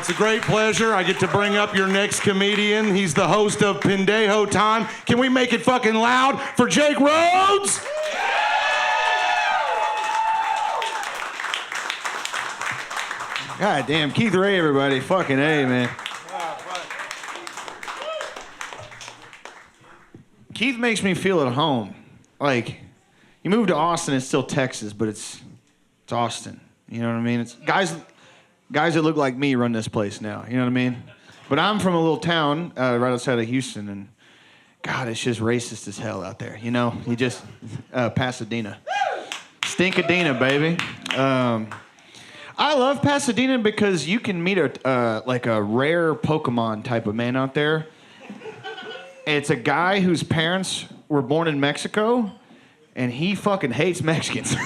it's a great pleasure. I get to bring up your next comedian. He's the host of Pendejo Time. Can we make it fucking loud for Jake Rhodes? God damn, Keith Ray, everybody. Fucking A, man. Keith makes me feel at home. Like, you move to Austin, it's still Texas, but it's Austin. You know what I mean? It's guys that look like me run this place now. You know what I mean? But I'm from a little town right outside of Houston, and God, it's just racist as hell out there. You know, you just Pasadena, Stinkadena, baby. I love Pasadena because you can meet a rare Pokemon type of man out there. It's a guy whose parents were born in Mexico, and he fucking hates Mexicans.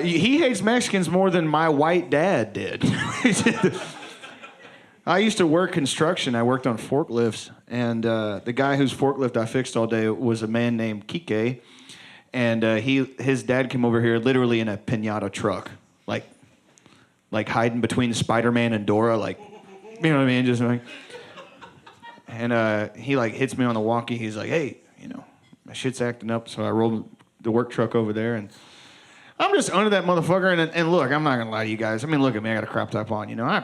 He hates Mexicans more than my white dad did. I used to work construction. I worked on forklifts, and the guy whose forklift I fixed all day was a man named Kike, and his dad came over here literally in a piñata truck, like hiding between Spider-Man and Dora, like, you know what I mean, just like. And he like hits me on the walkie. He's like, "Hey, you know, my shit's acting up." So I rolled the work truck over there, and I'm just under that motherfucker. And look, I'm not gonna lie to you guys. I mean, look at me. I got a crop top on. You know,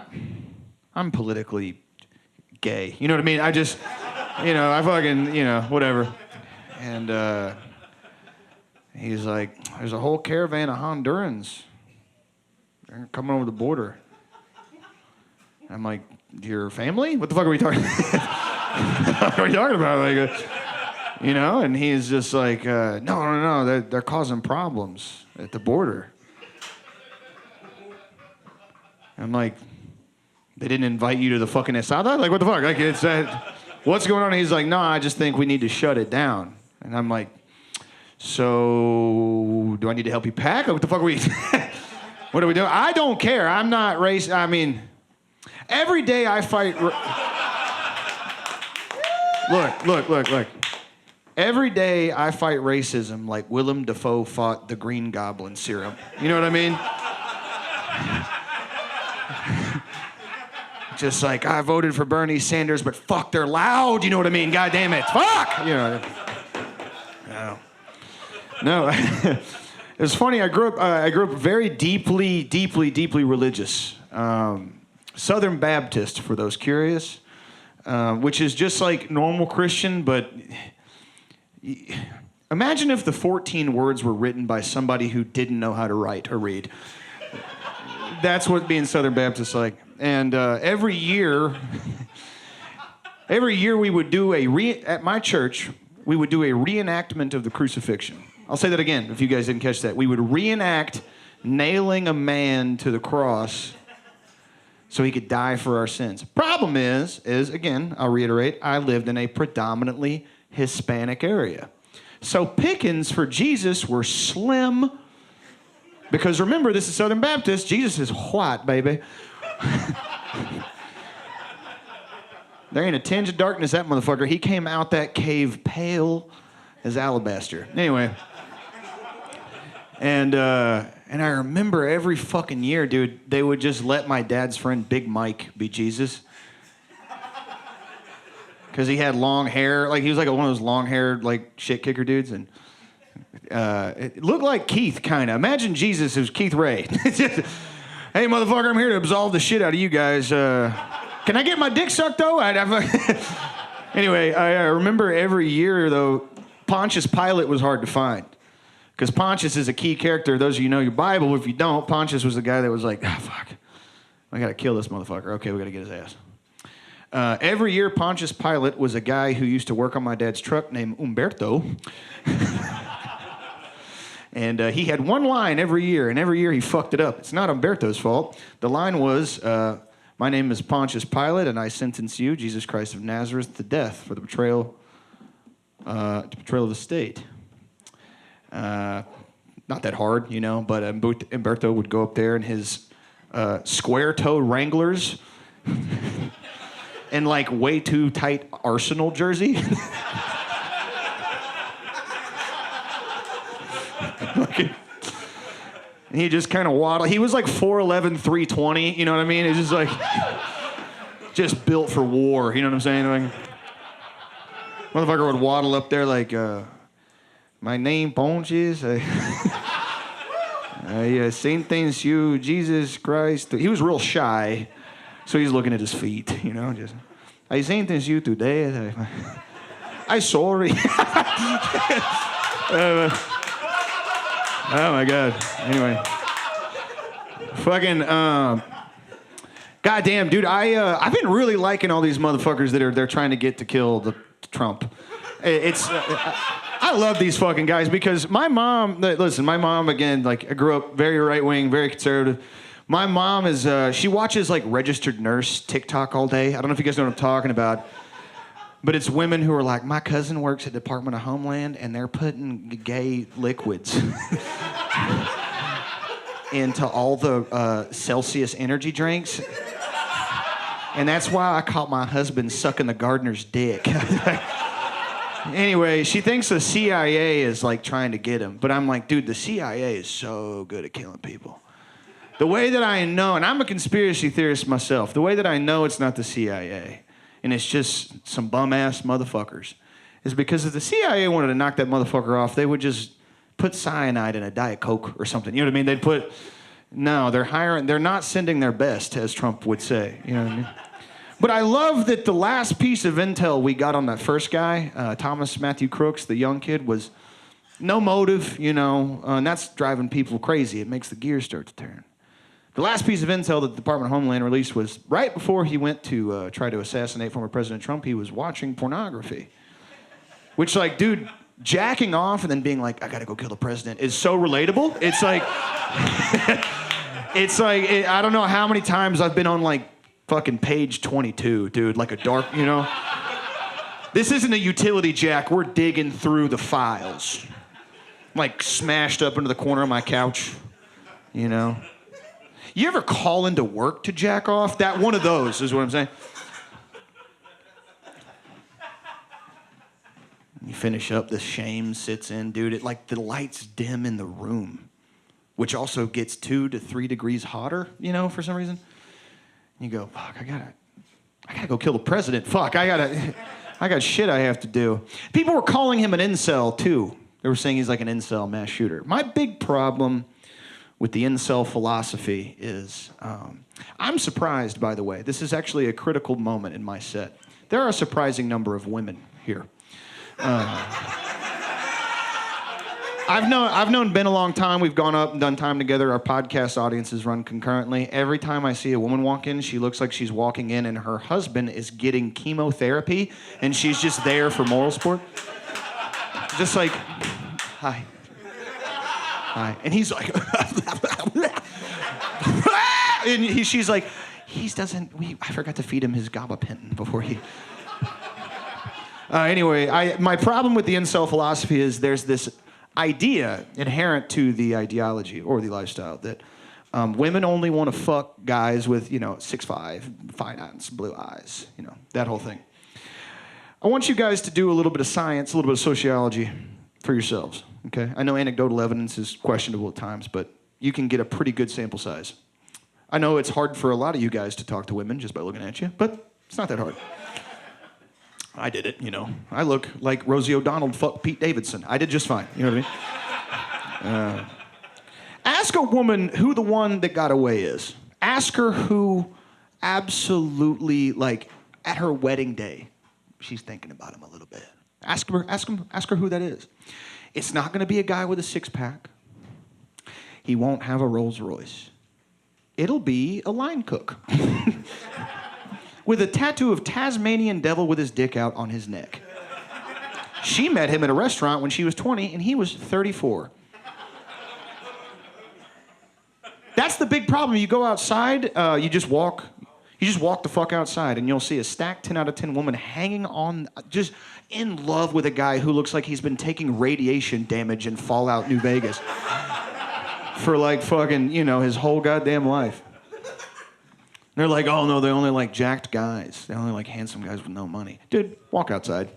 I'm politically gay. You know what I mean? I just, you know, I fucking, you know, whatever. And he's like, "There's a whole caravan of Hondurans. They're coming over the border." I'm like, "Your family? What the fuck are we talking about?" What are you talking about? Like, you know, and he's just like, no, they're causing problems at the border. I'm like, they didn't invite you to the fucking asada? Like, what the fuck? Like, it's what's going on? He's like, no, I just think we need to shut it down. And I'm like, so do I need to help you pack? Like, what the fuck are we? What are we doing? I don't care. I'm not racist. I mean, every day I fight. Look. Every day I fight racism like Willem Dafoe fought the Green Goblin serum. You know what I mean? Just like, I voted for Bernie Sanders, but fuck, they're loud. You know what I mean? God damn it. Fuck! You know. No. It was funny. I grew up very deeply religious. Southern Baptist, for those curious. Which is just like normal Christian, but imagine if the 14 words were written by somebody who didn't know how to write or read. That's what being Southern Baptist like. And every year we would do at my church, we would do a reenactment of the crucifixion. I'll say that again, if you guys didn't catch that. We would reenact nailing a man to the cross so he could die for our sins. Problem is again, I'll reiterate, I lived in a predominantly Hispanic area. So pickings for Jesus were slim, because remember, this is Southern Baptist. Jesus is white, baby. There ain't a tinge of darkness, that motherfucker. He came out that cave pale as alabaster. Anyway. And I remember every fucking year, dude, they would just let my dad's friend Big Mike be Jesus. Because he had long hair. Like, he was like one of those long-haired, like, shit-kicker dudes. And it looked like Keith, kind of. Imagine Jesus who's Keith Ray. Hey, motherfucker, I'm here to absolve the shit out of you guys. Can I get my dick sucked, though? Anyway, I remember every year, though, Pontius Pilate was hard to find. Because Pontius is a key character. Those of you know your Bible. If you don't, Pontius was the guy that was like, fuck, I got to kill this motherfucker. Okay, we got to get his ass. Every year, Pontius Pilate was a guy who used to work on my dad's truck named Umberto. And he had one line every year, and every year he fucked it up. It's not Umberto's fault. The line was, my name is Pontius Pilate, and I sentence you, Jesus Christ of Nazareth, to death for the betrayal of the state. Not that hard, you know, but Umberto would go up there in his square-toe Wranglers and, like, way too tight Arsenal jersey. And he just kind of waddled. He was like 4'11", 320, you know what I mean? It's just like, just built for war, you know what I'm saying? Like, motherfucker would waddle up there like, my name, Bones, is... same things you, Jesus Christ. He was real shy, so he's looking at his feet, you know, just... I seen things you today. I sorry. Oh my God. Anyway, fucking goddamn, dude. I've been really liking all these motherfuckers that they're trying to get to kill the Trump. I love these fucking guys because my mom. Listen, my mom again. Like I grew up very right wing, very conservative. My mom is, she watches like registered nurse TikTok all day. I don't know if you guys know what I'm talking about. But it's women who are like, my cousin works at Department of Homeland and they're putting gay liquids into all the Celsius energy drinks. And that's why I caught my husband sucking the gardener's dick. Anyway, she thinks the CIA is like trying to get him. But I'm like, dude, the CIA is so good at killing people. The way that I know, and I'm a conspiracy theorist myself, the way that I know it's not the CIA, and it's just some bum-ass motherfuckers, is because if the CIA wanted to knock that motherfucker off, they would just put cyanide in a Diet Coke or something. You know what I mean? They're not sending their best, as Trump would say. You know what I mean? But I love that the last piece of intel we got on that first guy, Thomas Matthew Crooks, the young kid, was no motive, you know, and that's driving people crazy. It makes the gears start to turn. The last piece of intel that the Department of Homeland released was right before he went to try to assassinate former President Trump, he was watching pornography. Which, like, dude, jacking off and then being like, I gotta go kill the president is so relatable. It's like, I don't know how many times I've been on, like, fucking page 22, dude, like a dark, you know? This isn't a utility jack. We're digging through the files. Like, smashed up into the corner of my couch, you know? You ever call into work to jack off? That one of those is what I'm saying. You finish up, the shame sits in, dude. It like the lights dim in the room, which also gets 2 to 3 degrees hotter, you know, for some reason. You go, fuck, I gotta go kill the president. Fuck, I got shit I have to do. People were calling him an incel too. They were saying he's like an incel mass shooter. My big problem with the incel philosophy is, I'm surprised, by the way. This is actually a critical moment in my set. There are a surprising number of women here. I've known Ben a long time. We've gone up and done time together. Our podcast audiences run concurrently. Every time I see a woman walk in, she looks like she's walking in and her husband is getting chemotherapy and she's just there for moral support. Just like, hi. Hi. And he's like, and she's like, I forgot to feed him his gabapentin before he... Anyway, my problem with the incel philosophy is there's this idea inherent to the ideology or the lifestyle that women only want to fuck guys with, 6'5", finance, blue eyes, that whole thing. I want you guys to do a little bit of science, a little bit of sociology for yourselves, okay? I know anecdotal evidence is questionable at times, but you can get a pretty good sample size. I know it's hard for a lot of you guys to talk to women just by looking at you, but it's not that hard. I did it, I look like Rosie O'Donnell fucked Pete Davidson. I did just fine, you know what I mean? Ask a woman who the one that got away is. Ask her who absolutely, at her wedding day, she's thinking about him a little bit. Ask her who that is. It's not going to be a guy with a six-pack. He won't have a Rolls Royce. It'll be a line cook. With a tattoo of Tasmanian devil with his dick out on his neck. She met him at a restaurant when she was 20 and he was 34. That's the big problem. You go outside, you just walk the fuck outside and you'll see a stacked 10 out of 10 woman hanging on, just in love with a guy who looks like he's been taking radiation damage in Fallout New Vegas for fucking, his whole goddamn life. They're like, oh no, they only like jacked guys. They only like handsome guys with no money. Dude, walk outside.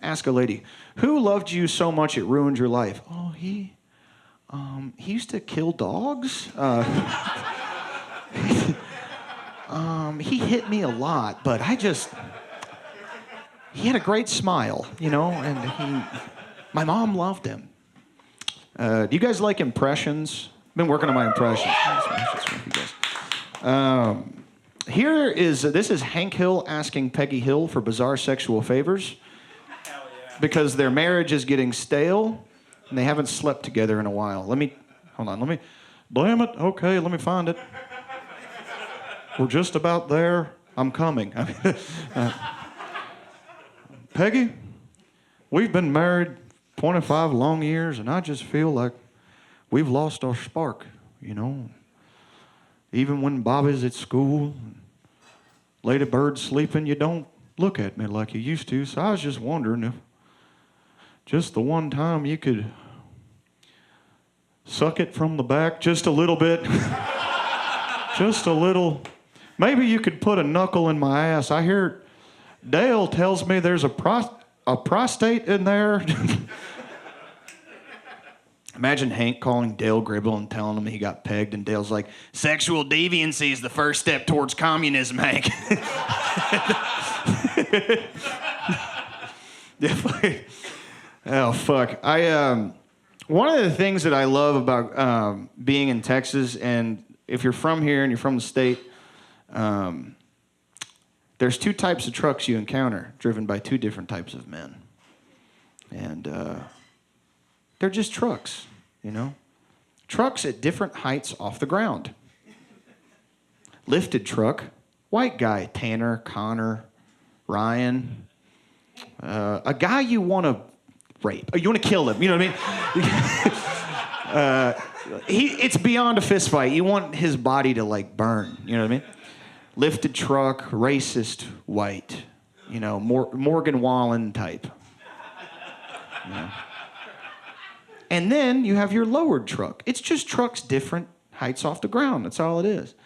Ask a lady, who loved you so much it ruined your life? Oh, He used to kill dogs. He hit me a lot, but he had a great smile, and my mom loved him. Do you guys like impressions? I've been working on my impressions. This is Hank Hill asking Peggy Hill for bizarre sexual favors. Hell yeah. Because their marriage is getting stale and they haven't slept together in a while. Damn it, okay, let me find it. We're just about there. I'm coming. Peggy, we've been married 25 long years, and I just feel like we've lost our spark, Even when Bobby's at school, Lady Bird's sleeping, you don't look at me like you used to. So I was just wondering if just the one time you could suck it from the back just a little bit. Just a little. Maybe you could put a knuckle in my ass. I hear Dale tells me there's a prostate in there. Imagine Hank calling Dale Gribble and telling him he got pegged, and Dale's like, sexual deviancy is the first step towards communism, Hank. Oh, fuck. One of the things that I love about being in Texas, and if you're from here and you're from the state, there's two types of trucks you encounter, driven by two different types of men. And they're just trucks, Trucks at different heights off the ground. Lifted truck, white guy, Tanner, Connor, Ryan. A guy you want to rape. You want to kill him, you know what I mean? It's beyond a fist fight. You want his body to, burn, you know what I mean? Lifted truck, racist, white. Morgan Wallen type. And then you have your lowered truck. It's just trucks different heights off the ground. That's all it is.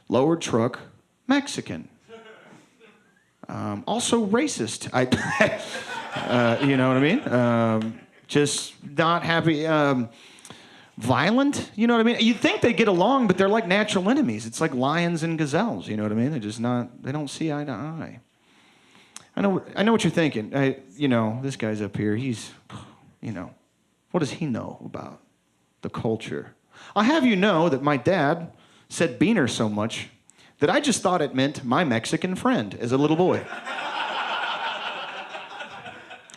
Lowered truck, Mexican. Also racist. You know what I mean? Just not happy. Violent. You know what I mean? You'd think they get along, but they're like natural enemies. It's like lions and gazelles. You know what I mean? They don't see eye to eye. I know what you're thinking. This guy's up here. He's, what does he know about the culture? I'll have you know that my dad said beaner so much that I just thought it meant my Mexican friend as a little boy.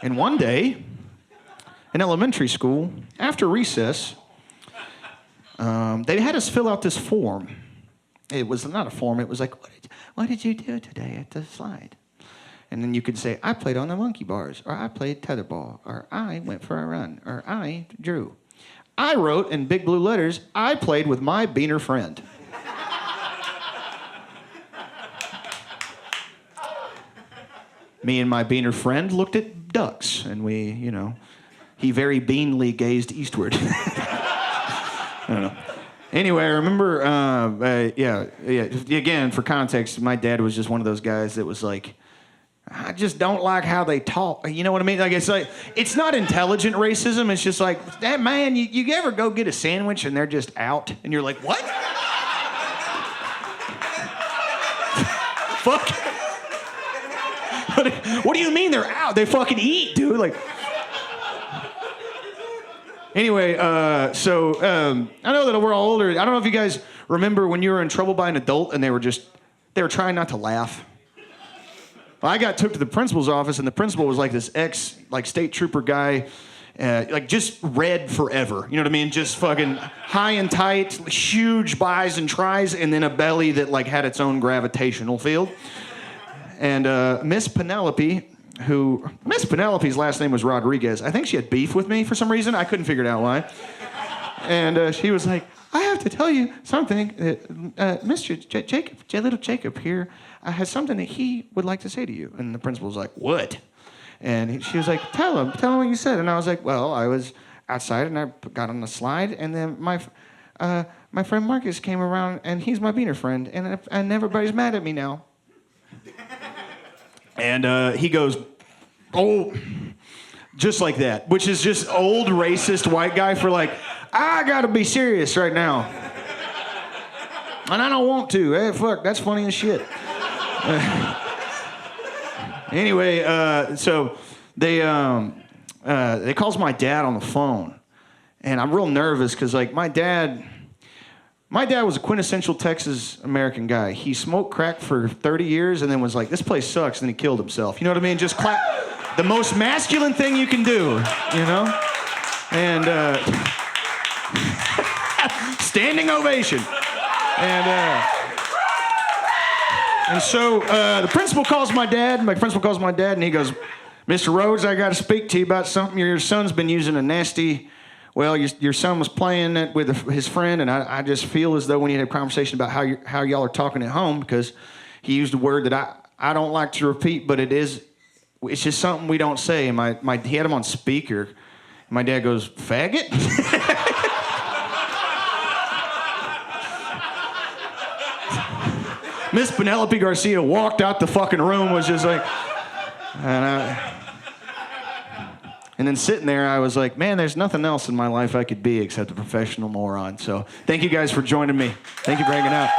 And one day, in elementary school, after recess, they had us fill out this form. It was not a form. It was like, what did you do today at the slide? And then you could say, I played on the monkey bars, or I played tetherball, or I went for a run, or I drew. I wrote in big blue letters, I played with my beaner friend. Me and my beaner friend looked at ducks, and he very beanly gazed eastward. I don't know. Anyway, I remember, again, for context, my dad was just one of those guys that was like, I just don't like how they talk. You know what I mean? It's not intelligent racism. It's just like, hey, man, you ever go get a sandwich and they're just out? And you're like, what? Fuck. What do you mean they're out? They fucking eat, dude. Anyway, I know that we're all older. I don't know if you guys remember when you were in trouble by an adult and they were trying not to laugh. I took to the principal's office, and the principal was this state trooper guy, just red forever. You know what I mean? Just fucking high and tight, huge buys and tries, and then a belly that had its own gravitational field. And Miss Penelope's last name was Rodriguez. I think she had beef with me for some reason. I couldn't figure it out why. And she was like, I have to tell you something. Mr. Jacob, little Jacob here, has something that he would like to say to you. And the principal was like, what? And she was like, tell him what you said. And I was like, well, I was outside and I got on the slide, and then my friend Marcus came around, and he's my beaner friend, and everybody's mad at me now. And he goes, oh, just like that, which is just old racist white guy for I gotta be serious right now. And I don't want to. Hey, fuck, that's funny as shit. Anyway, so they calls my dad on the phone. And I'm real nervous because, like, my dad was a quintessential Texas American guy. He smoked crack for 30 years and then was like, this place sucks, and then he killed himself. You know what I mean? Just clap. The most masculine thing you can do, you know? And standing ovation. And so the principal calls my dad, and he goes, Mr. Rhodes, I got to speak to you about something. Your son's been using a nasty... Well, your son was playing it with his friend, and I just feel as though we need to have a conversation about how y'all are talking at home, because he used a word that I don't like to repeat, but it's just something we don't say. And he had him on speaker. And my dad goes, faggot? Miss Penelope Garcia walked out the fucking room, was just like, and then sitting there, I was like, man, there's nothing else in my life I could be except a professional moron. So thank you guys for joining me. Thank you for hanging out.